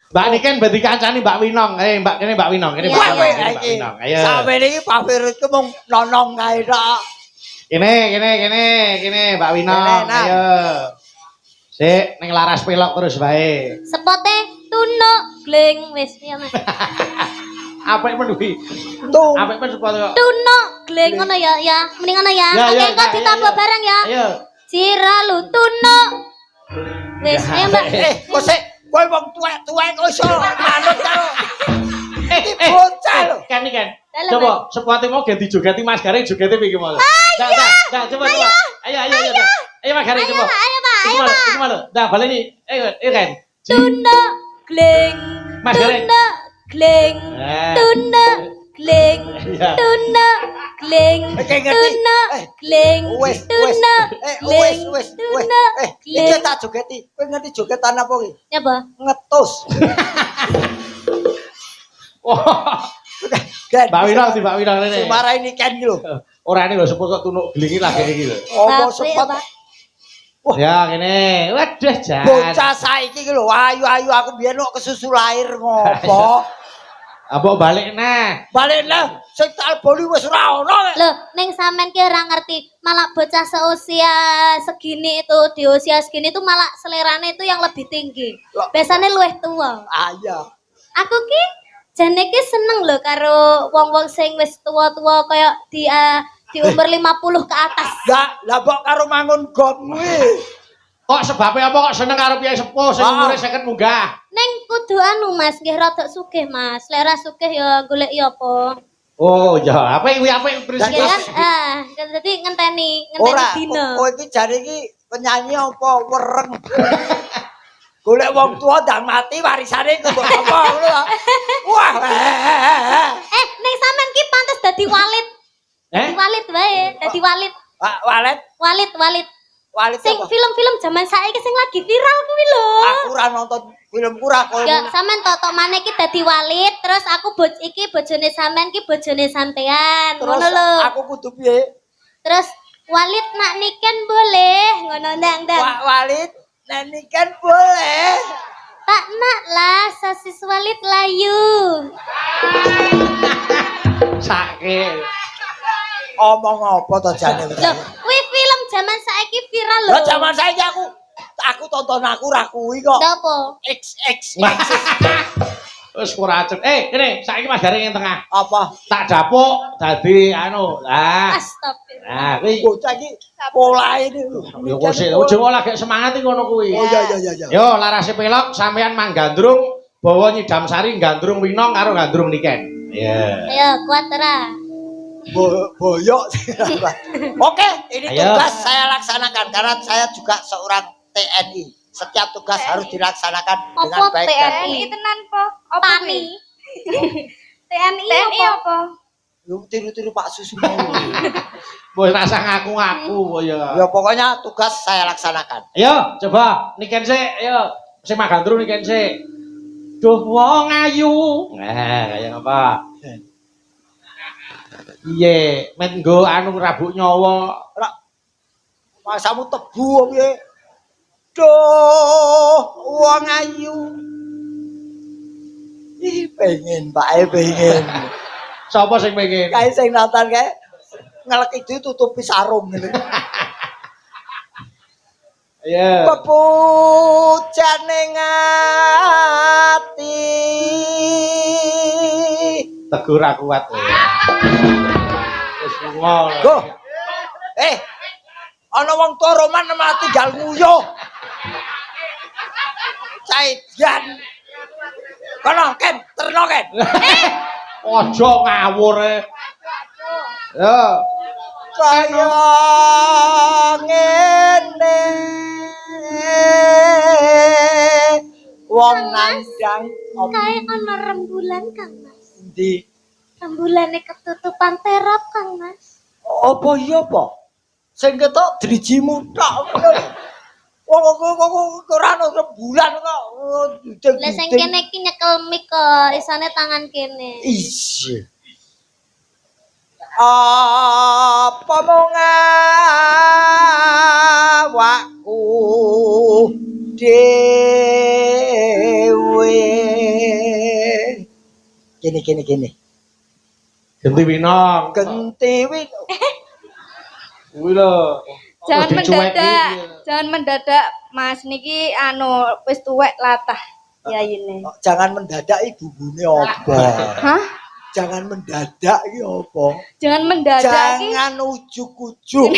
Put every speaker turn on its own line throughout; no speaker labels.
Mbak Niken berarti kancani Mbak Winong. Mbak kene Mbak Winong, kene Mbak Winong. Ayo.
Sampeyan iki favoritku mung nonong kae tok.
Kene Mbak Winong. Ayo. Sik ning laras pelok terus bae.
Sepote tunuk gling wis piye Mas.
Apik men kuwi. Apik men sepatu kok.
Tunuk gling ngono ya. Mending ngono ya. Oke kok ditabok bareng ya.
Ayo.
Ciralu tunuk. Wis ya Mbak.
Kok sik kowe wong tuwek-tuwek kok iso manut karo bocah lho.
Kan. Coba sepatu mau ganti jogeti Mas Garing jogete piye mau. Coba. Ayo. Ayo Mas Garing coba.
Ayo Pak.
Coba lho. Dah baleni. Ayo kan.
Tunuk gling.
Mas Garing.
Tunuk gling. Tunuk gling. Tunuk gling. Tunuk gling.
Wis. Iki tak jogeti. Kowe ngerti jogetan apa iki?
Apa?
Ngetus.
Mbak Wirang rene.
Semara ini kan lho.
Ora ini lho sepot kok tunuk glingi lagi iki lho.
Apa sepot?
Ya kene. Waduh jan.
Bocah saiki iki lho ayu-ayu aku biyen kok kesusu lahir ngopo?
Apa balik nah?
Balik lah, sing tak boli wis ora ono.
Loh, ning sampean ki ora ngerti, malah bocah seusia segini itu di usia segini itu malah selerane itu yang lebih tinggi. Biasanya luwih tua.
Ah iya.
Aku ki jane ki seneng lho karo wong-wong sing wis tua-tua kaya di umur 50 ke atas.
Lah kok karo mangun got kuwi.
Kok sebabnya apa kok seneng karo piye sepuh sing umure 50 munggah?
Neng kudu anu Mas, nggih rada sugih Mas. Selera sugih ya golek ya apa.
Oh, ya apa kuwi apa prinsip.
Ya kan dadi ngenteni dina.
Kowe iki jare iki penyanyi apa wereng. Golek wong tua ndang mati warisane kok apa ngono. Wah.
Ning sampean ki pantes dadi walit. Dadi walit wae, dadi walit. Walit. Sing film-film zaman saiki sing lagi viral kuwi lho.
Aku ora nonton film kurang kowe.
Ya sampean tok maneh iki dadi walit, terus aku iki bojone sampean ki bojone sampean. Ngono lho.
Aku kudu piye?
Terus walit nak niken boleh, ngono ndang.
Walit nak niken boleh.
Tak nak lah sosis walit layu.
Sakit.
Omong apa to jane?
Lho, kuwi film zaman saiki viral lho.
Lah zaman saiki aku tonton aku ra kuwi kok.
Lha apa?
XX.
Wis ora acet. Kene saiki Mas Garing ing tengah.
Apa?
Tak dapuk dadi anu. Lah.
Astagfirullah.
Nah, kuwi
Bocah iki polahe iki.
ya kok sik ojo lagi semangat iki ngono kuwi.
Oh iya.
Yo larase pelok sampean manggandrung bawa nyidam sari gandrung Winong karo gandrung Niken. Iya.
Ayo kuat ora.
Boyok. Oke, ini tugas saya laksanakan karena saya juga seorang TNI. Setiap tugas harus dilaksanakan dengan baik dan
TNI tenan po? Apa
Pani.
TNI apa?
Lu tiru-tiru Pak Susu.
Wis rasa ngaku-ngaku ya.
Ya pokoknya tugas saya laksanakan.
Ayo coba Niken sik, ayo. Sing magandrung Niken sik. Duh wong ayu. Nah, kaya apa? Iye, men nggo anu rabuk nyawa.
Masamu tebu piye? Duh, wong ayu. Ih, pengen, Pak, pengen.
Sapa sing pengen?
Kae sing nonton kae ngelek itu tutupi sarung ngene.
Iya.
Pepujane ngati.
Tegur ra kuat. Wis lunga.
Go. Ana wong tua roman malah tinggal nguyuh. Caidan. Kono Ken, terno Ken.
Aja ngawur e. Ya.
Kaya ngene. Wong nandang
Kae ana rembulan Kang Mas.
di
Rembulane ketutupan terop Kang Mas.
apa iya apa? Sing ketok drijimu tok ngono lho. Wong kok ora ono rembulan kok.
Lah sing kene iki nyekel mik kok, isane tangan kene.
Isi. Apa mung awakku dhewe kowe. Gini.
Genti Winong.
Genti win.
Kuwi lho.
Jangan
Kok dicueki
mendadak.
iki?
Jangan mendadak Mas niki wis tuwek latah. Ya ini.
Jangan mendadak iki bubune apa?
Hah?
Jangan mendadak iki apa?
Jangan mendadak iki.
Jangan ujuk-ujuk.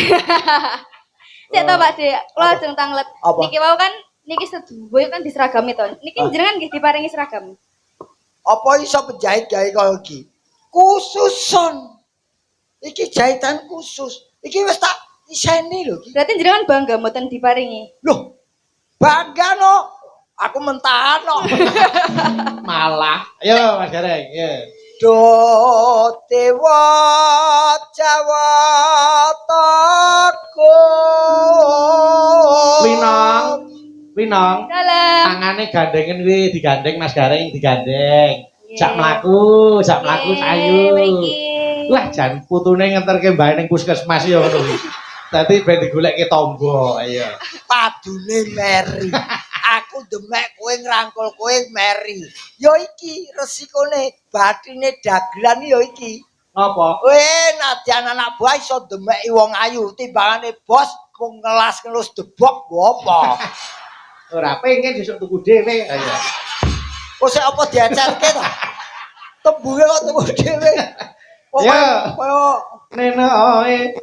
Cek to Pak Dik, kula
Apa?
ajeng tanglet.
Apa?
Niki wau kan niki sedhuwur kan diseragami to. Niki jenengan nggih diparingi seragam.
Apa iso penjahit gawe kaya iki? Khususon. Iki jahitan khusus. Iki wis tak iseni lho iki.
Berarti jenengan bangga mboten diparingi.
Loh. Bangga no. Aku mentahan no.
Malah. Ayo Mas Gareng, ya.
Do dewa Jawa takut.
Winong.
Dalam.
Tangane gandengen kuwi digandeng Mas Gareng digandeng. Jak mlaku sayu. Wah, jan putune ngenterke mbae ning puskesmas ya ngono kuwi. Dadi ben digolekke tombo, ayo.
Padune Meri. Aku demek kowe ngrangkul kowe Meri. Ya iki resikone bathine dagelan ya iki.
Apa?
Kowe nadyan anak buah iso demeki wong ayu timbangane bos kok ngelas-ngelus debok apa.
Ora pengen sesuk tuku dhewe, ayo.
Kok sik apa diacarke to? Tembunge kok tuku dhewe.
Ya.
Kaya
Nenoe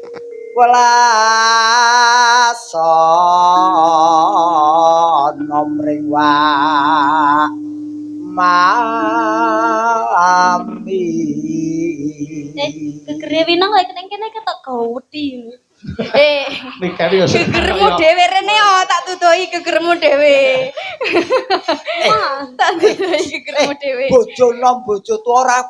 welason nomring wa mami.
Gegere Winong lek ning kene ketok gawedi.
nikah yo.
Gegermu dhewe rene tak tutuhi gegermu dhewe. Tak tutuhi gegermu dhewe.
Bojo nom bojo tuwa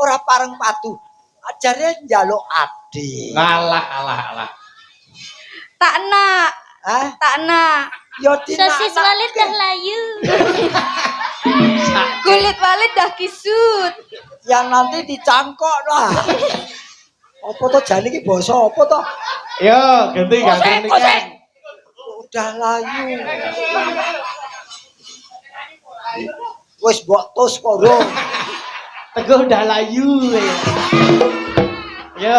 ora pareng padu. Ajare njaluk adik.
Alah.
Tak nak.
Hah?
Tak nak.
Yo dinak.
Sosis Walid dah layu.
Kulit Walid dah kisut.
Yang nanti dicangkok lah. Apa to jane iki basa apa to?
Yo, ganti nikah.
Udah layu. Wis mbok tus kono.
Teguh udah layu. Yo.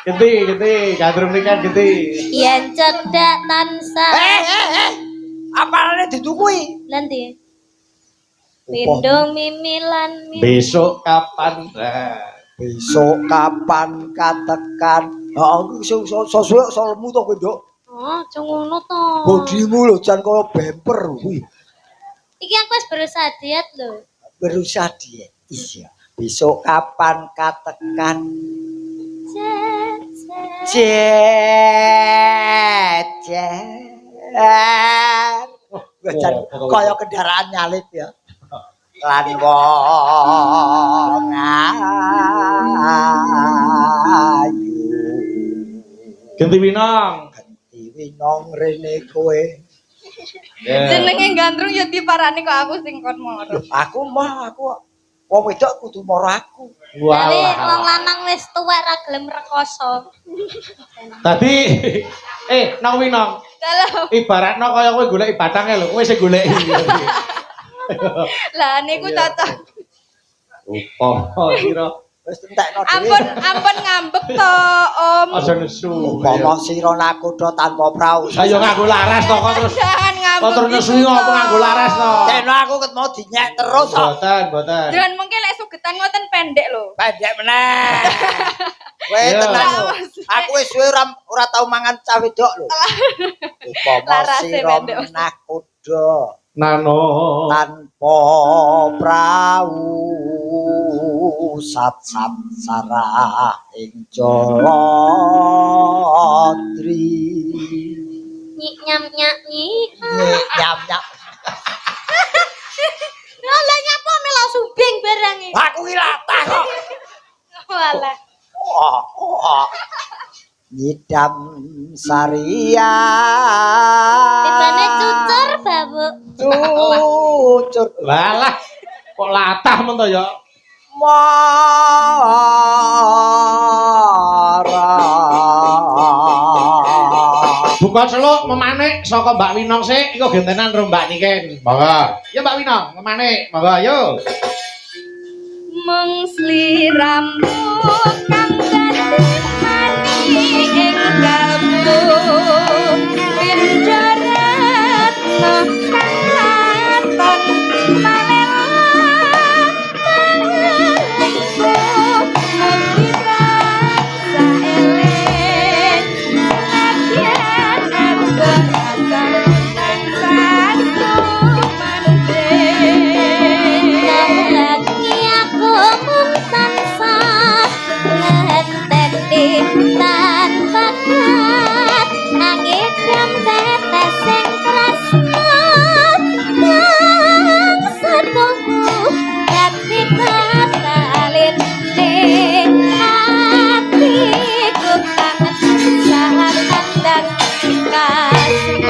Ganti, gandrung nikah ganti.
Yen cedak tansah.
Apane ditukui?
Nanti. Pindho mimilan
Besok kapan?
Besok kapan katekan? Aku suwe solmu to kowe, Nduk.
Oh, aja ngono to.
Bodimu lho jan kaya bemper kuwi.
Iki aku wis berusaha diet lho.
Berusaha diet. Iya. Besok kapan katekan? Jan kaya kendaraan nyalip ya. Lan wong ayu.
Ganti Winong.
Ganti Winong rene kowe.
Jenenge gandrung ya diparani kok aku sing kon moro.
Aku wong wedok kudu moro aku.
Tapi wong lanang wis tuwek ra gelem rekoso.
Tadi nang Winong.
Dalam.
Ibaratno kaya kowe goleki batange lho, kowe sing goleki.
Lah niku cocok.
Oh, kira
Wis entekno dhewe.
Ampun ngambek to, Om.
aja nesu.
Umpama sira nakudha tanpa prau.
Ayo nganggo laras to kok terus.
Jangan ngambek.
Kok terus nesu
gitu,
apa
toh.
nganggo laras to?
Dene aku ket mau dinyek terus kok.
Mboten.
Jangan mungkin lek sugetan ngoten pendek lho.
Pendek meneh. Kowe
Iya.
tenang lho. Aku wis suwe ora tau mangan cah wedok lho. Umpama
Larase
sira
pendek.
nakudha
Nano.
tanpa prau sat-sat sarah ing Jolodri.
Nyik nyam nyak nyik.
Nyam-nyam.
Lah nyapa melo subing barang iki.
Aku ki latah kok.
Walah.
Nyidam Saria.
Tibane cucur babuk.
Cucur.
Walah. Kok latah men to ya?
Marah.
Buka seluk memanik saka Mbak Winong sik iku gentenan karo Mbak Niken. Monggo. Ya Mbak Winong, memanik. Monggo ayo.
Mengsli rambut kang dadi mani ing kalbu pinjarat kang katon panelan mukira saeling latihan berasa kang satu
lagi aku tansah ngeteni tanpa kat angin dan tetes sing tresno kang sedoku hati katalin ning hatiku kangen saat kandang kasih.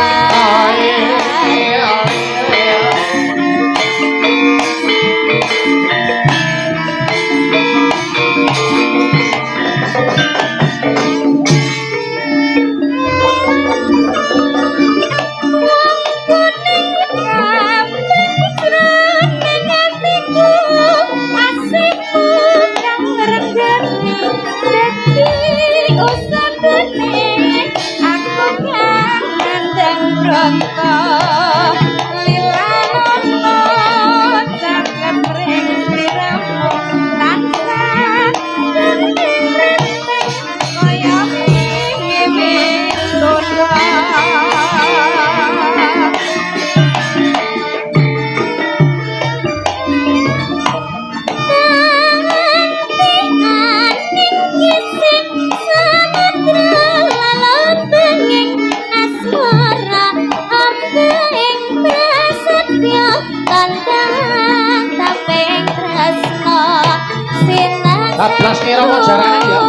Tablas kira mau jarane ya.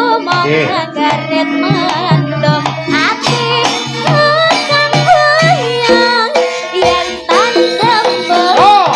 Nggih.
Garet mendung ati kang goyang yen tandem
Oh.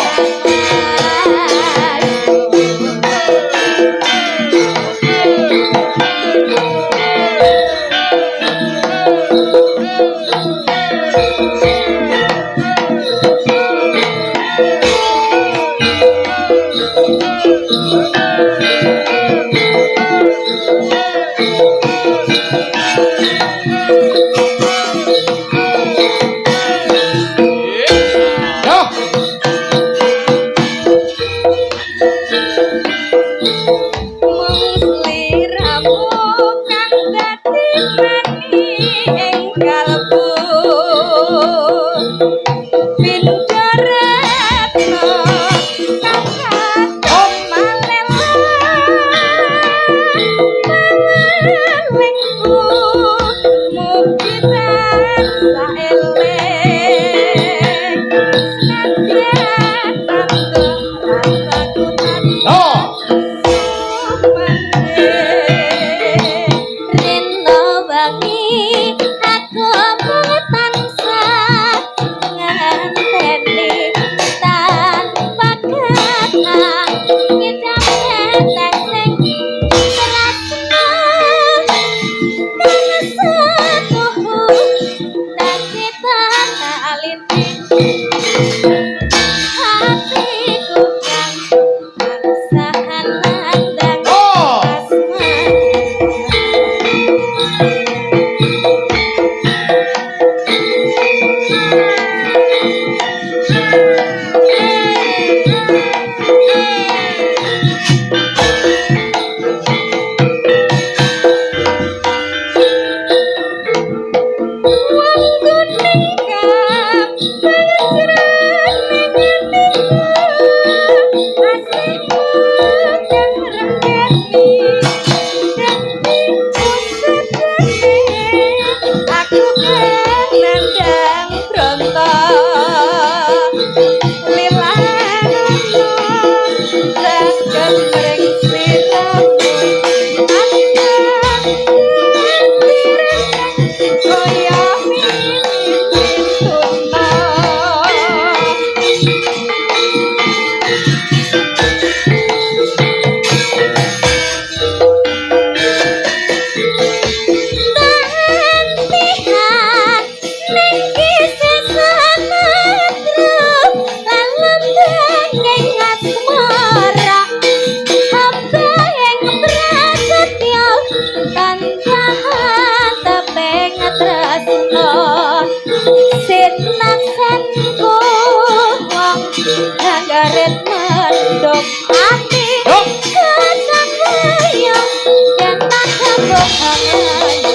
wirid mendung ati kenang wayang yen tak kembang hangayu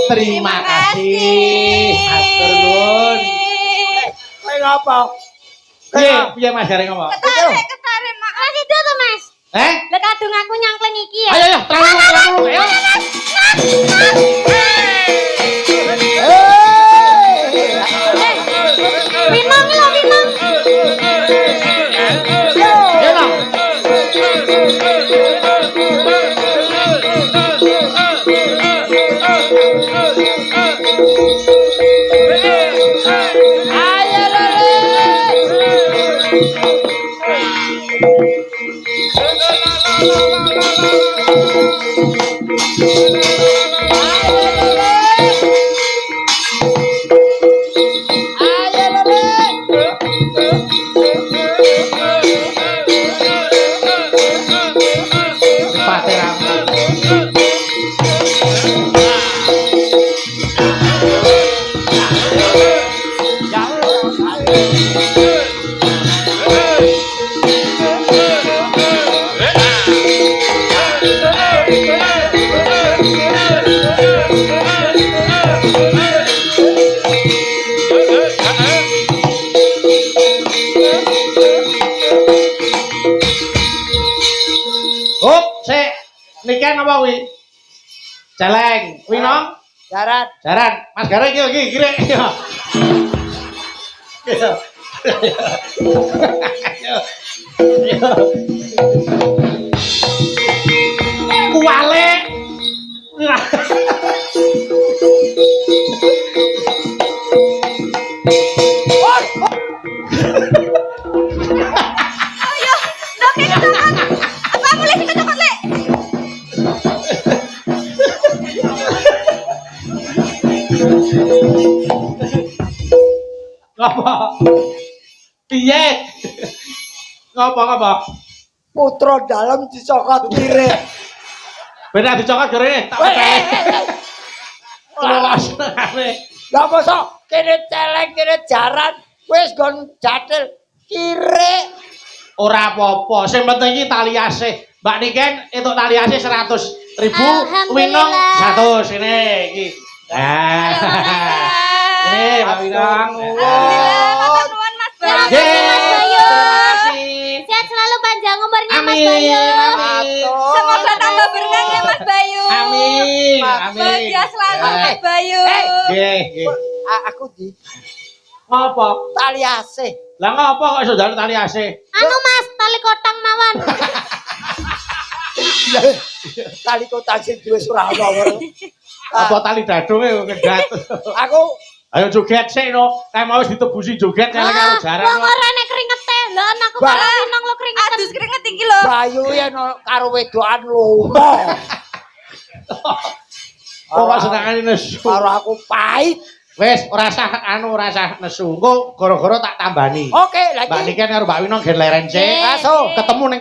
Terima kasih. Matur nuwun.
Kowe ngapa?
Piye Mas Gareng ngomong?
Ketarik Mak.
Mas itu tuh Mas lah kadung aku nyangkling iki ya
Ayo terlalu ayo.
Winong lo winong
Niken apa kuwi? Celeng, Winong,
Jaran.
Jaran. Mas Gareng iki kirek. Kuwale.
Ayo, doke ketongan. Apa boleh diketongan, Lek?
Ngapa? Piye? Ngapa?
Putra dalam dicokot kire.
Beda dicokot kere. Tak percaya. Lolos.
Lah mosok kene celeng kene jaran wis gon jatel kire.
Ora apa-apa, sing penting iki tali asih. Mbak Niken entuk tali asih 100.000, Winong 100 ini iki. Nah. Ini Mbak Winong.
Alhamdulillah, matur nuwun Mas Bayu.
Mas Bayu. Sehat selalu panjang umurnya Mas Bayu.
Matur.
Semoga tambah berkah ya Mas Bayu.
Amin.
Bahagia selalu Mas Bayu.
Nggih, nggih.
Aku di
Apa?
tali asih.
Lah ngapa kok iso njaluk tali asih?
Anu Mas, tali kotang mawon.
Tali kotang sing duwe Surabaya.
Apa tali dadunge ngedat.
Aku
Ayo joget sik no. Kae mau wis ditebusi joget kali karo jaran.
Wong ora nek keringete. Lah anakku
Bah.
karo nang lo keringetan.
Adus keringet iki lho.
Bayu yen karo wedokan lomo.
Oh, kok senengane nesu.
Karo aku pahit.
Wis ora sah ora sah nesu. Engko gara-gara tak tambani.
Oke,
Mbak
lagi.
Niken karo Mbak Wino gen leren sik.
Nggih,
Aso,
nggih.
Ketemu ning